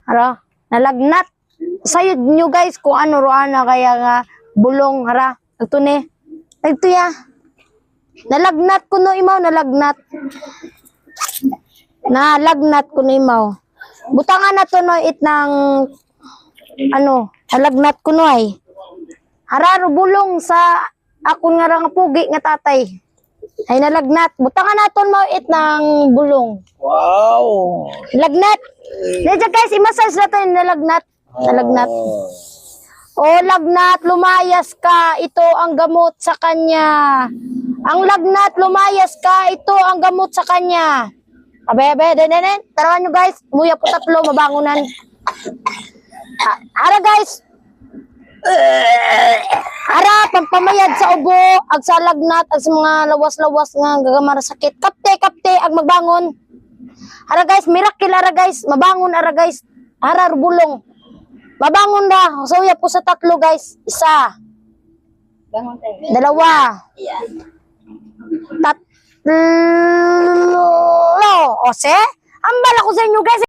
Hara, nalagnat. Sayod nyo guys kung ano roana kaya nga bulong hara. Ito ni. Ito ya. Nalagnat ko no imaw, nalagnat. Nalagnat ko no imaw. Butangan na to no it ng ano, nalagnat ko no ay. Hara bulong sa akon nga nga pugi nga tatay. Ay nalagnat. Butangan na to mo it ng bulong. Wow! Lagnat. Diyan guys, i-massage natin nalagnat. Nalagnat. O lagnat, lumayas ka. Ito ang gamot sa kanya. Ang lagnat, lumayas ka. Ito ang gamot sa kanya. Abe, denen. Tarawan nyo guys. Muya po tatlo, mabangunan. Ara guys. Ara, pampamayad sa ubo. Ag sa lagnat, ag sa mga lawas-lawas nga gagamara sakit. Kapte, ag magbangon. Ara guys, miracle ara guys. Mabangon ara guys. Ara bulong. Mabangon na. Suya po sa tatlo guys. Isa. Bangon tayo. Dalawa. Yan. Tatlo. O se? Ang bala ko sa inyo guys.